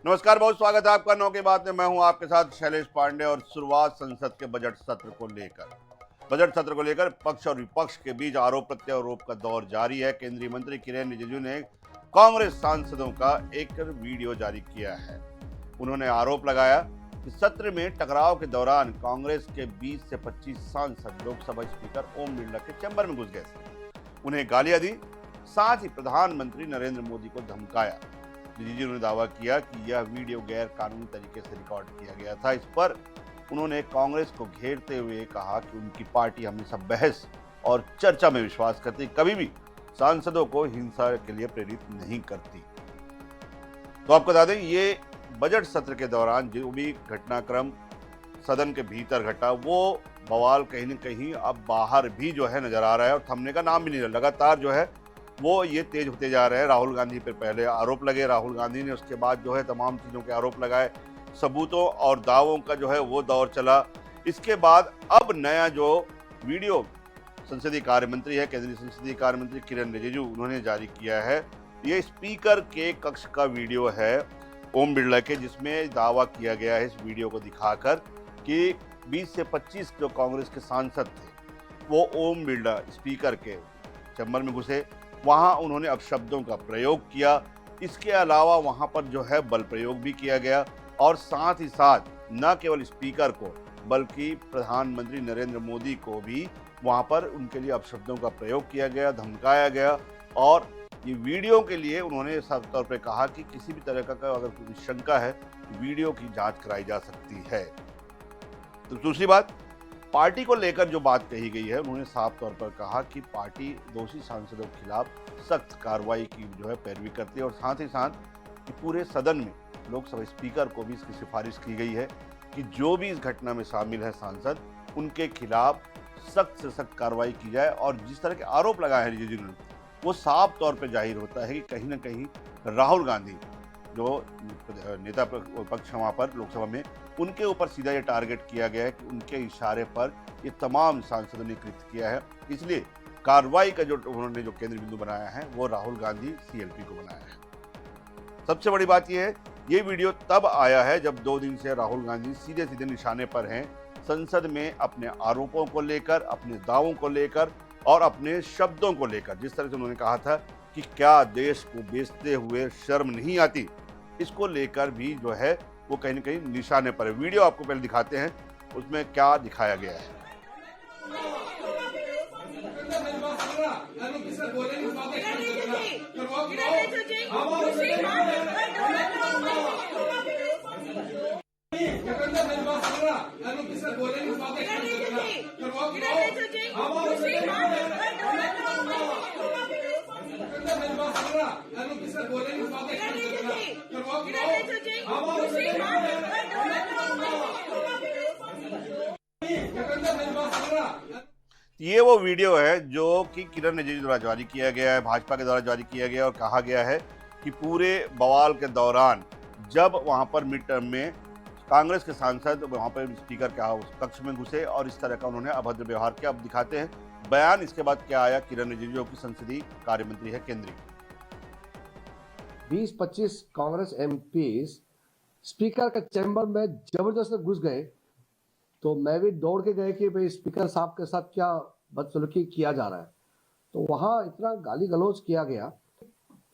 नमस्कार, बहुत स्वागत है आपका नौ की बात में। मैं हूं आपके साथ शैलेश पांडे और शुरुआत संसद के बजट सत्र को लेकर पक्ष और विपक्ष के बीच आरोप प्रत्यारोप का दौर जारी है। केंद्रीय मंत्री किरेन रिजिजू ने कांग्रेस सांसदों का एक वीडियो जारी किया है। उन्होंने आरोप लगाया कि सत्र में टकराव के दौरान कांग्रेस के 20 से 25 सांसद लोकसभा स्पीकर ओम बिरला के चैम्बर में घुस गए थे, उन्हें गालियां दी, साथ ही प्रधानमंत्री नरेंद्र मोदी को धमकाया। रिजिजू ने दावा किया कि यह वीडियो गैर कानूनी तरीके से रिकॉर्ड किया गया था। इस पर उन्होंने कांग्रेस को घेरते हुए कहा कि उनकी पार्टी हमेशा बहस और चर्चा में विश्वास करती, कभी भी सांसदों को हिंसा के लिए प्रेरित नहीं करती। तो आपको बता दें, ये बजट सत्र के दौरान जो भी घटनाक्रम सदन के भीतर घटा, वो बवाल कहीं न कहीं अब बाहर भी जो है नजर आ रहा है और थमने का नाम भी नहीं। लगातार जो है वो ये तेज होते जा रहे हैं। राहुल गांधी पर पहले आरोप लगे, राहुल गांधी ने उसके बाद जो है तमाम चीज़ों के आरोप लगाए, सबूतों और दावों का जो है वो दौर चला। इसके बाद अब नया जो वीडियो संसदीय कार्य मंत्री है, केंद्रीय संसदीय कार्य मंत्री किरेन रिजिजू, उन्होंने जारी किया है। ये स्पीकर के कक्ष का वीडियो है ओम बिरला के, जिसमें दावा किया गया है इस वीडियो को दिखाकर कि 20 से 25 जो कांग्रेस के सांसद थे वो ओम बिरला स्पीकर के चैम्बर में घुसे, वहां उन्होंने अपशब्दों का प्रयोग किया। इसके अलावा वहां पर जो है बल प्रयोग भी किया गया और साथ ही साथ न केवल स्पीकर को बल्कि प्रधानमंत्री नरेंद्र मोदी को भी वहां पर उनके लिए अपशब्दों का प्रयोग किया गया, धमकाया गया। और ये वीडियो के लिए उन्होंने साफ तौर पर कहा कि किसी भी तरह का अगर कोई शंका है, वीडियो की जांच कराई जा सकती है। तो दूसरी बात, पार्टी को लेकर जो बात कही गई है, उन्होंने साफ तौर पर कहा कि पार्टी दोषी सांसदों के खिलाफ सख्त कार्रवाई की जो है पैरवी करती है और साथ ही साथ कि पूरे सदन में लोकसभा स्पीकर को भी इसकी सिफारिश की गई है कि जो भी इस घटना में शामिल है सांसद, उनके खिलाफ सख्त से सख्त कार्रवाई की जाए। और जिस तरह के आरोप लगाए हैं रिजिजू ने, वो साफ तौर पर जाहिर होता है कि कहीं ना कहीं राहुल गांधी जो नेता पक्ष वहाँ पर लोकसभा में, उनके ऊपर सीधा ये टारगेट किया गया है कि उनके इशारे पर ये तमाम सांसदों ने कृत्य किया है। इसलिए कार्रवाई का जो उन्होंने जो केंद्र बिंदु बनाया है वो राहुल गांधी सीएलपी को बनाया है। सबसे बड़ी बात यह है, ये वीडियो तब आया है जब 2 दिन से राहुल गांधी सीधे सीधे निशाने पर हैं संसद में, अपने आरोपों को लेकर, अपने दावों को लेकर और अपने शब्दों को लेकर। जिस तरह से उन्होंने कहा था कि क्या देश को बेचते हुए शर्म नहीं आती, इसको लेकर भी जो है वो कहीं न कहीं निशाने पर है। वीडियो आपको पहले दिखाते हैं, उसमें क्या दिखाया गया है। ये वो वीडियो है जो कि किरेन रिजिजू द्वारा जारी किया गया है, भाजपा के द्वारा जारी किया गया और कहा गया है कि पूरे बवाल के दौरान जब वहां पर मिड टर्म में कांग्रेस के सांसद वहां पर स्पीकर के कक्ष में घुसे और इस तरह का उन्होंने अभद्र व्यवहार किया। अब दिखाते हैं बयान। इसके बाद क्या आया, किरेन रिजिजू की संसदीय कार्य मंत्री है केंद्रीय। 20-25 कांग्रेस एमपी स्पीकर के चैम्बर में जबरदस्त घुस गए, तो मैं भी दौड़ के गए कि भाई स्पीकर साहब के साथ क्या बदसलूकी किया जा रहा है। तो वहाँ इतना गाली गलौज किया गया।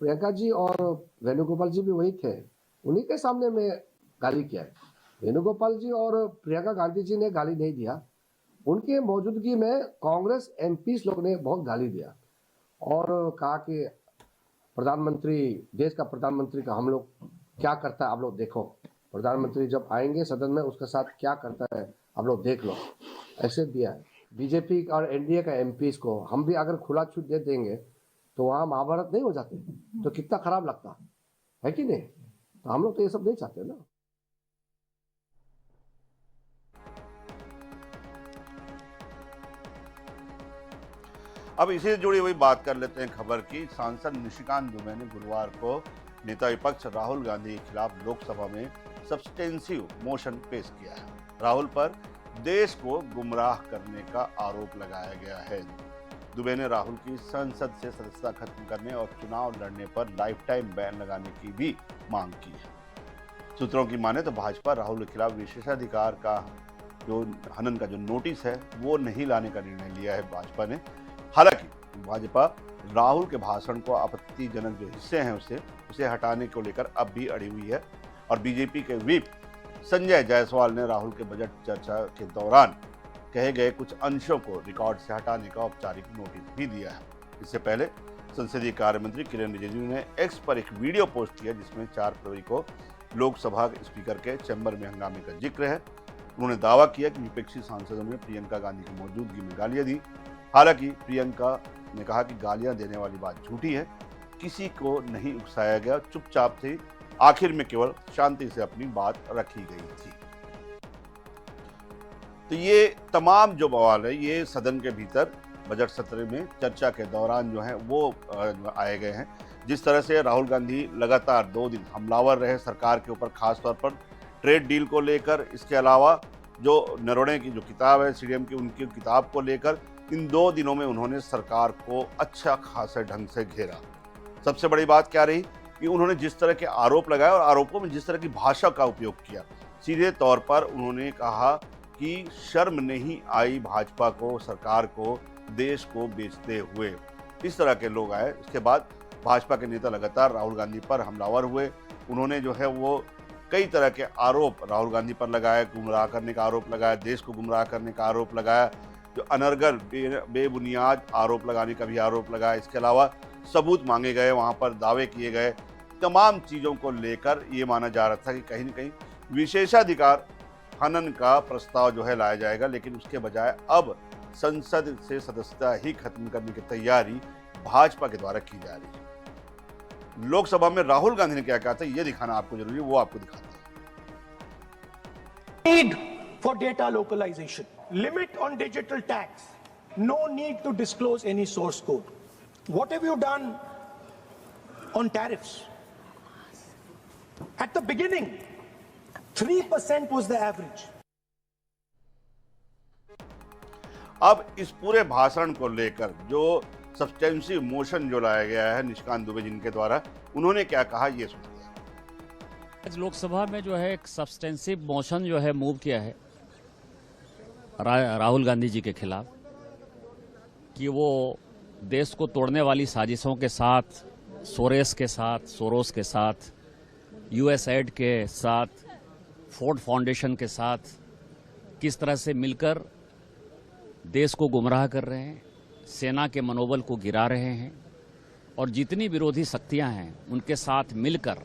प्रियंका जी और वेणुगोपाल जी भी वही थे, उन्हीं के सामने में गाली किया है। वेणुगोपाल जी और प्रियंका गांधी जी ने गाली नहीं दिया, उनके मौजूदगी में कांग्रेस एमपी लोग ने बहुत गाली दिया और कहा कि प्रधानमंत्री, देश का प्रधानमंत्री का हम लोग क्या करता है आप लोग देखो, प्रधानमंत्री जब आएंगे सदन में उसके साथ क्या करता है आप लोग देख लो, ऐसे दिया है। बीजेपी और एनडीए का एमपीज को हम भी अगर खुला छूट दे देंगे तो वहाँ महाभारत नहीं हो जाते, तो कितना खराब लगता है कि नहीं। तो हम लोग तो ये सब नहीं चाहते ना। अब इसी से जुड़ी हुई बात कर लेते हैं खबर की। सांसद निशिकांत दुबे ने गुरुवार को नेता विपक्ष राहुल गांधी के खिलाफ लोकसभा में सब्सटेंसिव मोशन पेश किया है। राहुल पर देश को गुमराह करने का आरोप लगाया गया है। दुबे ने राहुल की संसद से सदस्यता खत्म करने और चुनाव लड़ने पर लाइफ टाइम बैन लगाने की भी मांग की है। सूत्रों की माने तो भाजपा राहुल के खिलाफ विशेषाधिकार का जो हनन का जो नोटिस है वो नहीं लाने का निर्णय लिया है भाजपा ने। हालांकि भाजपा राहुल के भाषण को आपत्तिजनक जो हिस्से हैं उसे हटाने को लेकर अब भी अड़ी हुई है और बीजेपी के व्हिप संजय जायसवाल ने राहुल के बजट चर्चा के दौरान कहे गए कुछ अंशों को रिकॉर्ड से हटाने का औपचारिक नोटिस भी दिया है। इससे पहले संसदीय कार्य मंत्री किरेन रिजिजू ने एक्स पर एक वीडियो पोस्ट किया जिसमें 4 फरवरी को लोकसभा स्पीकर के चैम्बर में हंगामे का जिक्र है। उन्होंने दावा किया कि विपक्षी सांसदों ने प्रियंका गांधी की मौजूदगी में गालियां दी। हालांकि प्रियंका ने कहा कि गालियां देने वाली बात झूठी है, किसी को नहीं उकसाया गया, चुपचाप थी, आखिर में केवल शांति से अपनी बात रखी गई थी। तो ये तमाम जो बवाल है ये सदन के भीतर बजट सत्र में चर्चा के दौरान जो है वो आए गए हैं। जिस तरह से राहुल गांधी लगातार 2 दिन हमलावर रहे सरकार के ऊपर, खासतौर पर ट्रेड डील को लेकर, इसके अलावा जो नरोड़े की जो किताब है सीडीएम की, उनकी किताब को लेकर इन 2 दिनों में उन्होंने सरकार को अच्छा खासे ढंग से घेरा। सबसे बड़ी बात क्या रही कि उन्होंने जिस तरह के आरोप लगाए और आरोपों में जिस तरह की भाषा का उपयोग किया, सीधे तौर पर उन्होंने कहा कि शर्म नहीं आई भाजपा को, सरकार को, देश को बेचते हुए। इस तरह के लोग आए। इसके बाद भाजपा के नेता लगातार राहुल गांधी पर हमलावर हुए। उन्होंने जो है वो कई तरह के आरोप राहुल गांधी पर लगाए, गुमराह करने का आरोप लगाया, देश को गुमराह करने का आरोप लगाया, जो अनर्गल बेबुनियाद आरोप लगाने का भी आरोप लगाया। इसके अलावा सबूत मांगे गए, वहाँ पर दावे किए गए। तमाम चीज़ों को लेकर ये माना जा रहा था कि कहीं न कहीं विशेषाधिकार हनन का प्रस्ताव जो है लाया जाएगा, लेकिन उसके बजाय अब संसद से सदस्यता ही खत्म करने की तैयारी भाजपा के द्वारा की जा रही है। लोकसभा में राहुल गांधी ने क्या कहा था ये दिखाना आपको जरूरी है, वो आपको दिखाते हैं। Need for data localization, limit on digital tax, no need to disclose any source code. What have you done on tariffs? At the beginning, 3% was the average. अब इस पूरे भाषण को लेकर जो सब्सटेंसिव मोशन जो लाया गया है निशिकांत दुबे जिनके द्वारा, उन्होंने क्या कहा ये सुनिए। आज लोकसभा में जो है एक सब्सटेंसिव मोशन जो है मूव किया है राहुल गांधी जी के खिलाफ कि वो देश को तोड़ने वाली साजिशों के साथ, सोरोस के साथ, यूएसएड के साथ, फोर्ड फाउंडेशन के साथ किस तरह से मिलकर देश को गुमराह कर रहे हैं, सेना के मनोबल को गिरा रहे हैं और जितनी विरोधी शक्तियां हैं उनके साथ मिलकर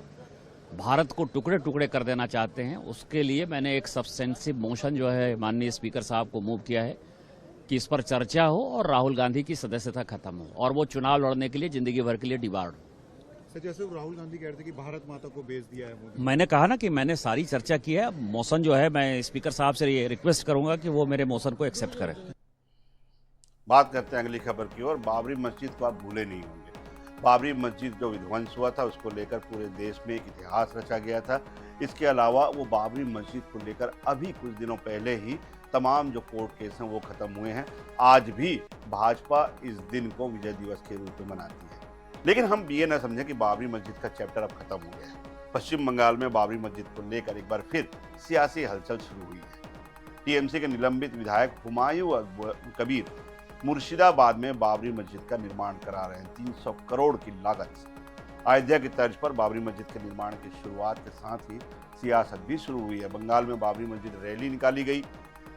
भारत को टुकड़े टुकड़े कर देना चाहते हैं। उसके लिए मैंने एक सब्सटेंसिव मोशन जो है माननीय स्पीकर साहब को मूव किया है कि इस पर चर्चा हो और राहुल गांधी की सदस्यता खत्म हो और वो चुनाव लड़ने के लिए जिंदगी भर के लिए डिबार्ड हो। सर, जैसे राहुल गांधी कहते हैं कि भारत माता को बेच दिया है मोदी। मैंने कहा ना कि मैंने सारी चर्चा की है। मोशन जो है मैं स्पीकर साहब से ये रिक्वेस्ट करूंगा कि वो मेरे मोशन को एक्सेप्ट करें। बात करते हैं अगली खबर की ओर। बाबरी मस्जिद को आप भूले नहीं होंगे। बाबरी मस्जिद जो विध्वंस हुआ था उसको लेकर पूरे देश में एक इतिहास रचा गया था। इसके अलावा वो बाबरी मस्जिद को लेकर अभी कुछ दिनों पहले ही तमाम जो कोर्ट केस हैं वो खत्म हुए हैं। आज भी भाजपा इस दिन को विजय दिवस के रूप में मनाती है, लेकिन हम ये न समझें कि बाबरी मस्जिद का चैप्टर अब खत्म हो गया है। पश्चिम बंगाल में बाबरी मस्जिद को लेकर एक बार फिर सियासी हलचल शुरू हुई है। टीएमसी के निलंबित विधायक हुमायूं कबीर मुर्शिदाबाद में बाबरी मस्जिद का निर्माण करा रहे हैं 300 करोड़ की लागत से। अयोध्या की तर्ज पर बाबरी मस्जिद के निर्माण की शुरुआत के साथ ही सियासत भी शुरू हुई है। बंगाल में बाबरी मस्जिद रैली निकाली गई।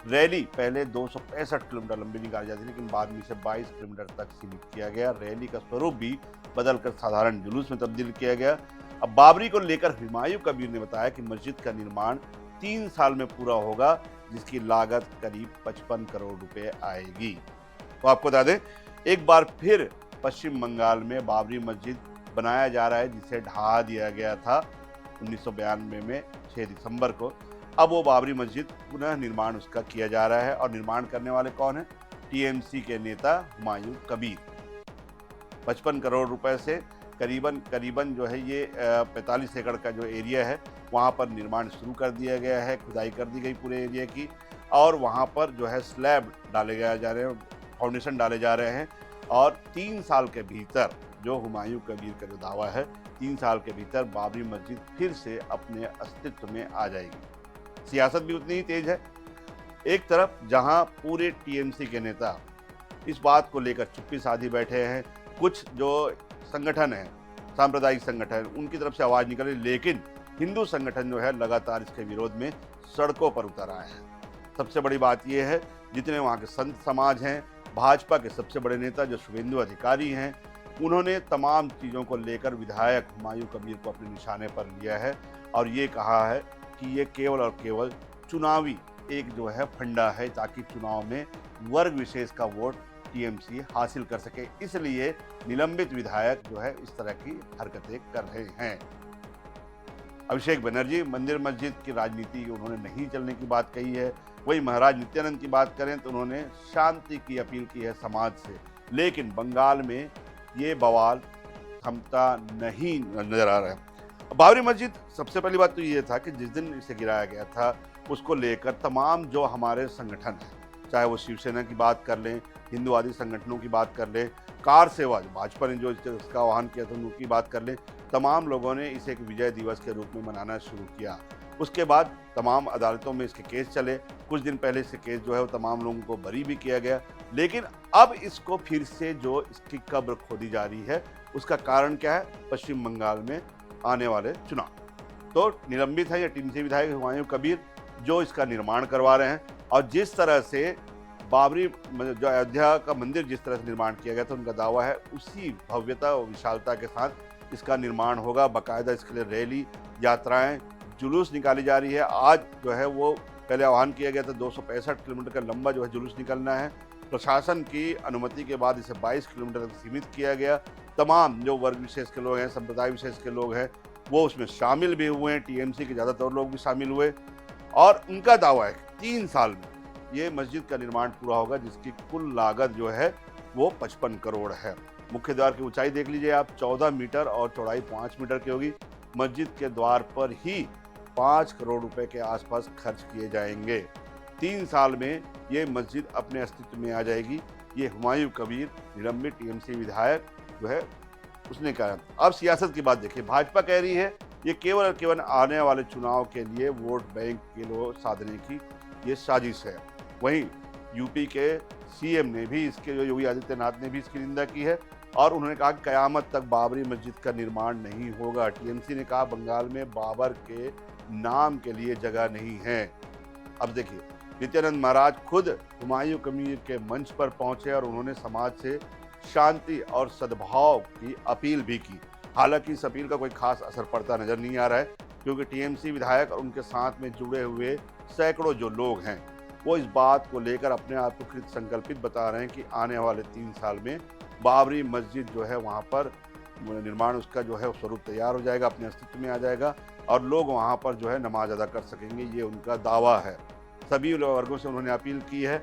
रैली पहले 265 किलोमीटर लंबी निकाली जाती, लेकिन बाद में इसे 22 किलोमीटर तक सीमित किया गया। रैली का स्वरूप भी बदलकर साधारण जुलूस में तब्दील किया गया। अब बाबरी को लेकर हुमायूं कबीर ने बताया कि मस्जिद का निर्माण 3 साल में पूरा होगा, जिसकी लागत करीब 55 करोड़ रुपए आएगी। तो आपको बता दें, एक बार फिर पश्चिम बंगाल में बाबरी मस्जिद बनाया जा रहा है, जिसे ढहा दिया गया था 1992 में 6 दिसंबर को। अब वो बाबरी मस्जिद पुनः निर्माण उसका किया जा रहा है और निर्माण करने वाले कौन है? टीएमसी के नेता हुमायूं कबीर। 55 करोड़ रुपए से करीबन जो है ये 45 एकड़ का जो एरिया है वहाँ पर निर्माण शुरू कर दिया गया है। खुदाई कर दी गई पूरे एरिया की और वहाँ पर जो है स्लैब डाले जा रहे हैं, फाउंडेशन डाले जा रहे हैं और 3 साल के भीतर जो हुमायूं कबीर का जो दावा है 3 साल के भीतर बाबरी मस्जिद फिर से अपने अस्तित्व में आ जाएगी। सियासत भी उतनी ही तेज है। एक तरफ जहां पूरे टीएमसी के नेता इस बात को लेकर चुप्पी साधी बैठे हैं, कुछ जो संगठन है, सांप्रदायिक संगठन, उनकी तरफ से आवाज निकल रही, लेकिन हिंदू संगठन जो है लगातार इसके विरोध में सड़कों पर उतर आए हैं। सबसे बड़ी बात यह है, जितने वहाँ के संत समाज हैं, भाजपा के सबसे बड़े नेता जो शुभेंदु अधिकारी हैं, उन्होंने तमाम चीज़ों को लेकर विधायक हुमायूं कबीर को अपने निशाने पर लिया है और ये कहा है कि ये केवल और केवल चुनावी एक जो है फंडा है, ताकि चुनाव में वर्ग विशेष का वोट टीएमसी हासिल कर सके। इसलिए निलंबित विधायक जो है इस तरह की हरकतें कर रहे हैं। अभिषेक बनर्जी मंदिर मस्जिद की राजनीति उन्होंने नहीं चलने की बात कही है। वही महाराज नित्यानंद की बात करें तो उन्होंने शांति की अपील की है समाज से, लेकिन बंगाल में ये बवाल थमता नहीं नजर आ रहा है। बाबरी मस्जिद, सबसे पहली बात तो ये था कि जिस दिन इसे गिराया गया था उसको लेकर तमाम जो हमारे संगठन हैं, चाहे वो शिवसेना की बात कर लें, हिंदूवादी संगठनों की बात कर लें, कार सेवा भाजपा ने जो इसका आह्वान किया था उनकी बात कर लें, तमाम लोगों ने इसे एक विजय दिवस के रूप में मनाना शुरू किया। उसके बाद तमाम अदालतों में इसके केस चले। कुछ दिन पहले इसके केस जो है वो तमाम लोगों को बरी भी किया गया, लेकिन अब इसको फिर से जो इसकी कब्र खोदी जा रही है, उसका कारण क्या है? पश्चिम बंगाल में आने वाले चुनाव। तो निलंबित है ये टीएमसी विधायक हुमायूं कबीर जो इसका निर्माण करवा रहे हैं, और जिस तरह से बाबरी जो अयोध्या का मंदिर जिस तरह से निर्माण किया गया था, उनका दावा है उसी भव्यता और विशालता के साथ इसका निर्माण होगा। बाकायदा इसके लिए रैली, यात्राएं, जुलूस निकाली जा रही है। आज जो है वो पहले आह्वान किया गया था 265 किलोमीटर का लंबा जो है जुलूस निकलना है। प्रशासन की अनुमति के बाद इसे 22 किलोमीटर तक सीमित किया गया। तमाम जो वर्ग विशेष के लोग हैं, संप्रदाय विशेष के लोग हैं, वो उसमें शामिल भी हुए हैं। टीएमसी के ज़्यादातर लोग भी शामिल हुए और उनका दावा है 3 साल में ये मस्जिद का निर्माण पूरा होगा, जिसकी कुल लागत जो है वो 55 करोड़ है। मुख्य द्वार की ऊंचाई देख लीजिए आप, 14 मीटर और चौड़ाई 5 मीटर की होगी। मस्जिद के द्वार पर ही 5 करोड़ रुपए के आसपास खर्च किए जाएंगे। 3 साल में ये मस्जिद अपने अस्तित्व में आ जाएगी। ये हुमायूं कबीर निलंबित टीएमसी विधायक जो है उसने कहा। अब सियासत की बात देखिए, भाजपा कह रही है ये केवल और केवल आने वाले चुनाव के लिए वोट बैंक के लोग साधने की ये साजिश है। वहीं यूपी के सीएम ने भी इसके, जो योगी आदित्यनाथ ने भी इसकी निंदा की है और उन्होंने कहा कि कयामत तक बाबरी मस्जिद का निर्माण नहीं होगा। टीएमसी ने कहा बंगाल में बाबर के नाम के लिए जगह नहीं है। अब देखिए, नित्यानंद महाराज खुद हुमायूं कबीर के मंच पर पहुंचे और उन्होंने समाज से शांति और सद्भाव की अपील भी की। हालांकि इस अपील का कोई खास असर पड़ता नजर नहीं आ रहा है, क्योंकि टीएमसी विधायक और उनके साथ में जुड़े हुए सैकड़ों जो लोग हैं वो इस बात को लेकर अपने आप को कृत संकल्पित बता रहे हैं कि आने वाले 3 साल में बाबरी मस्जिद जो है वहाँ पर निर्माण उसका जो है स्वरूप तैयार हो जाएगा, अपने अस्तित्व में आ जाएगा और लोग वहाँ पर जो है नमाज अदा कर सकेंगे। ये उनका दावा है। सभी वर्गों से उन्होंने अपील की है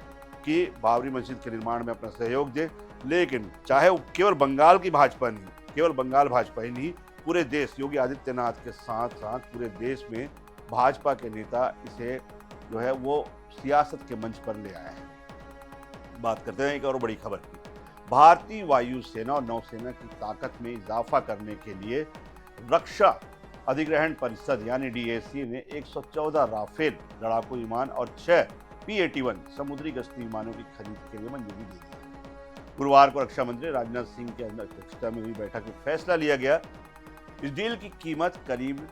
कि बाबरी मस्जिद के निर्माण में अपना सहयोग दें, लेकिन चाहे केवल बंगाल की भाजपा नहीं, केवल बंगाल भाजपा ही नहीं, पूरे देश, योगी आदित्यनाथ के साथ साथ पूरे देश में भाजपा के नेता इसे जो है वो सियासत के मंच पर ले आए हैं। बात करते हैं एक और बड़ी खबर की। भारतीय वायुसेना और नौसेना की ताकत में इजाफा करने के लिए रक्षा अधिग्रहण परिषद यानी डीएसी ने 114 राफेल लड़ाकू विमान और 6 P-81 समुद्री गश्ती विमानों की खरीद के लिए मंजूरी दे दी। गुरुवार को रक्षा मंत्री राजनाथ सिंह की अध्यक्षता में हुई बैठक में फैसला लिया गया। इस डील की कीमत करीब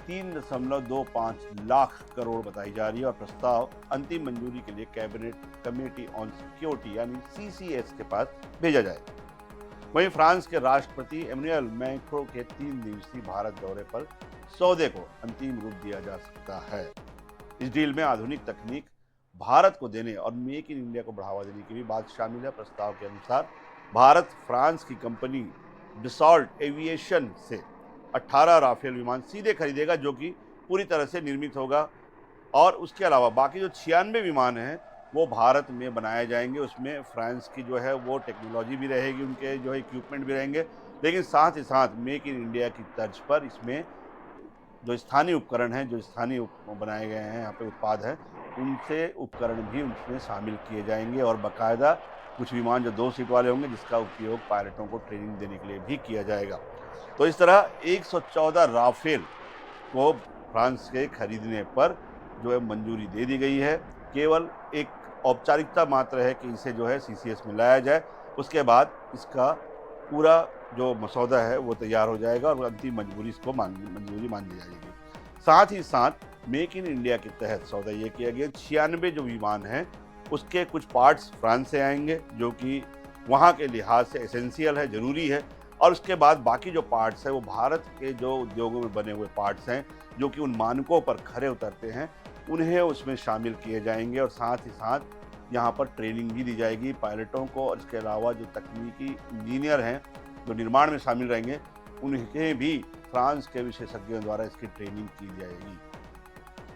3.25 लाख करोड़ बताई जा रही है और प्रस्ताव अंतिम मंजूरी के लिए कैबिनेट कमेटी ऑन सिक्योरिटी यानी CCS के पास भेजा जाएगा। वहीं फ्रांस के राष्ट्रपति एमैनुएल मैक्रों के 3 दिवसीय भारत दौरे पर सौदे को अंतिम रूप दिया जा सकता है। इस डील में आधुनिक तकनीक भारत को देने और मेक इन इंडिया को बढ़ावा देने की भी बात शामिल है। प्रस्ताव के अनुसार भारत फ्रांस की कंपनी डिसॉल्ट एविएशन से 18 राफेल विमान सीधे खरीदेगा, जो कि पूरी तरह से निर्मित होगा, और उसके अलावा बाकी जो 96 विमान हैं वो भारत में बनाए जाएंगे। उसमें फ्रांस की जो है वो टेक्नोलॉजी भी रहेगी, उनके जो है इक्विपमेंट भी रहेंगे, लेकिन साथ ही साथ मेक इन इंडिया की तर्ज पर इसमें जो स्थानीय उपकरण हैं, जो स्थानीय बनाए गए हैं यहाँ पे उत्पाद हैं, उनसे उपकरण भी उसमें शामिल किए जाएंगे और बाकायदा कुछ विमान जो 2 सीट वाले होंगे जिसका उपयोग पायलटों को ट्रेनिंग देने के लिए भी किया जाएगा। तो इस तरह 114 राफेल को फ्रांस के खरीदने पर जो है मंजूरी दे दी गई है। केवल एक औपचारिकता मात्र है कि इसे जो है सीसीएस में लाया जाए, उसके बाद इसका पूरा जो मसौदा है वो तैयार हो जाएगा और अंतिम मंजूरी मान ली जाएगी। साथ ही साथ मेक इन इंडिया के तहत सौदा ये किया गया 96 जो विमान हैं उसके कुछ पार्ट्स फ्रांस से आएंगे जो कि वहाँ के लिहाज से एसेंशियल है, ज़रूरी है, और उसके बाद बाकी जो पार्ट्स हैं वो भारत के जो उद्योगों में बने हुए पार्ट्स हैं जो कि उन मानकों पर खरे उतरते हैं, उन्हें उसमें शामिल किए जाएंगे। और साथ ही साथ यहाँ पर ट्रेनिंग भी दी जाएगी पायलटों को, और इसके अलावा जो तकनीकी इंजीनियर हैं जो निर्माण में शामिल रहेंगे उन्हें भी फ्रांस के विशेषज्ञों द्वारा इसकी ट्रेनिंग की जाएगी।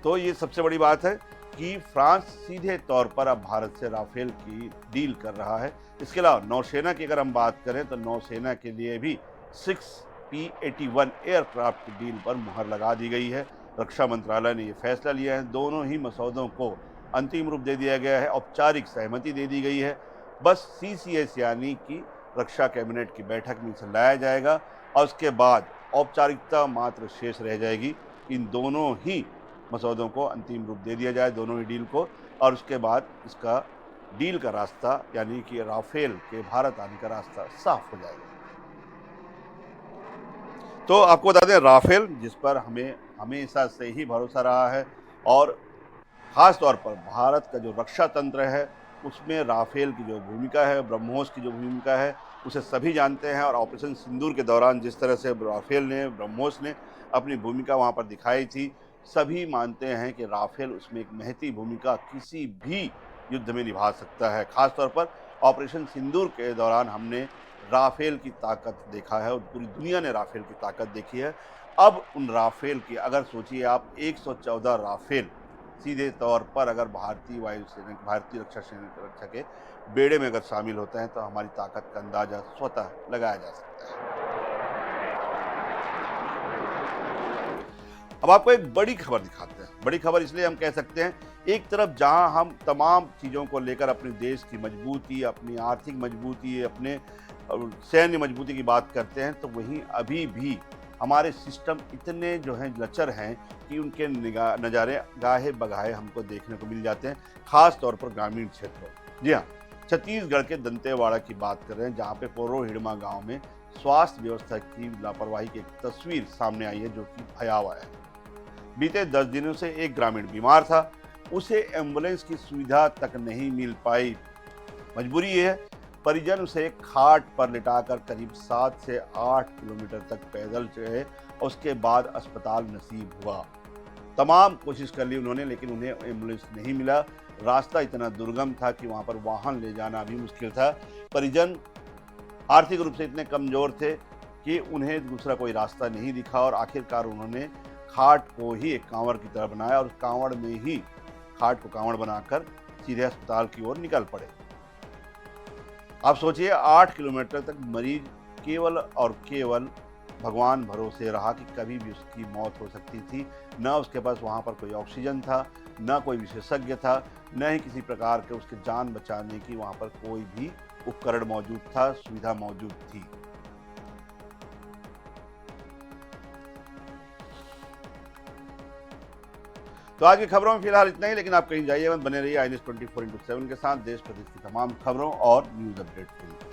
तो ये सबसे बड़ी बात है कि फ्रांस सीधे तौर पर अब भारत से राफेल की डील कर रहा है। इसके अलावा नौसेना की अगर हम बात करें तो नौसेना के लिए भी 6P-81 एयरक्राफ्ट की डील पर मुहर लगा दी गई है। रक्षा मंत्रालय ने ये फैसला लिया है। दोनों ही मसौदों को अंतिम रूप दे दिया गया है, औपचारिक सहमति दे दी गई है। बस CCS यानी कि रक्षा कैबिनेट की बैठक में इसे लाया जाएगा और उसके बाद औपचारिकता मात्र शेष रह जाएगी। इन दोनों ही मसौदों को अंतिम रूप दे दिया जाए, दोनों ही डील को, और उसके बाद इसका डील का रास्ता यानी कि राफेल के भारत आने का रास्ता साफ हो जाएगा। तो आपको बता दें राफेल जिस पर हमें हमेशा से ही भरोसा रहा है और ख़ास तौर पर भारत का जो रक्षा तंत्र है उसमें राफेल की जो भूमिका है, ब्रह्मोस की जो भूमिका है, उसे सभी जानते हैं। और ऑपरेशन सिंदूर के दौरान जिस तरह से राफेल ने, ब्रह्मोस ने अपनी भूमिका वहाँ पर दिखाई थी, सभी मानते हैं कि राफेल उसमें एक महती भूमिका किसी भी युद्ध में निभा सकता है। खास तौर पर ऑपरेशन सिंदूर के दौरान हमने राफेल की ताकत देखा है और पूरी दुनिया ने राफेल की ताकत देखी है। अब उन राफेल की अगर सोचिए आप 114 राफेल सीधे तौर पर अगर भारतीय वायुसेना, भारतीय रक्षा के बेड़े में अगर शामिल होते हैं तो हमारी ताकत का अंदाजा स्वतः लगाया जा सकता है। अब आपको एक बड़ी खबर दिखाते हैं। बड़ी खबर इसलिए हम कह सकते हैं, एक तरफ जहां हम तमाम चीज़ों को लेकर अपने देश की मजबूती, अपनी आर्थिक मजबूती, अपने सैन्य मजबूती की बात करते हैं, तो वहीं अभी भी हमारे सिस्टम इतने जो हैं लचर हैं कि उनके नज़ारे गाहे बगाहे हमको देखने को मिल जाते हैं, खास तौर पर ग्रामीण क्षेत्रों। जी हाँ, छत्तीसगढ़ के दंतेवाड़ा की बात कर रहे हैं जहाँ पे पोरो हिड़मा गाँव में स्वास्थ्य व्यवस्था की लापरवाही की एक तस्वीर सामने आई है जो कि भयावह है। बीते 10 दिनों से एक ग्रामीण बीमार था, उसे एम्बुलेंस की सुविधा तक नहीं मिल पाई। मजबूरी ये है, परिजन उसे खाट पर लिटाकर करीब 7 से 8 किलोमीटर तक पैदल चले और उसके बाद अस्पताल नसीब हुआ। तमाम कोशिश कर ली उन्होंने, लेकिन उन्हें एम्बुलेंस नहीं मिला। रास्ता इतना दुर्गम था कि वहाँ पर वाहन ले जाना भी मुश्किल था। परिजन आर्थिक रूप से इतने कमज़ोर थे कि उन्हें दूसरा कोई रास्ता नहीं दिखा और आखिरकार उन्होंने खाट को ही एक कांवड़ की तरह बनाया और उस कांवड़ में ही खाट को कांवड़ बनाकर सीधे अस्पताल की ओर निकल पड़े। आप सोचिए 8 किलोमीटर तक मरीज केवल और केवल भगवान भरोसे रहा कि कभी भी उसकी मौत हो सकती थी। न उसके पास वहाँ पर कोई ऑक्सीजन था, न कोई विशेषज्ञ था, न ही किसी प्रकार के उसके जान बचाने की वहाँ पर कोई भी उपकरण मौजूद था, सुविधा मौजूद थी। तो आज की खबरों में फिलहाल इतना ही, लेकिन आप कहीं जाइए मत, बने रहिए INS 24x7 के साथ देश प्रदेश की तमाम खबरों और न्यूज़ अपडेट के लिए।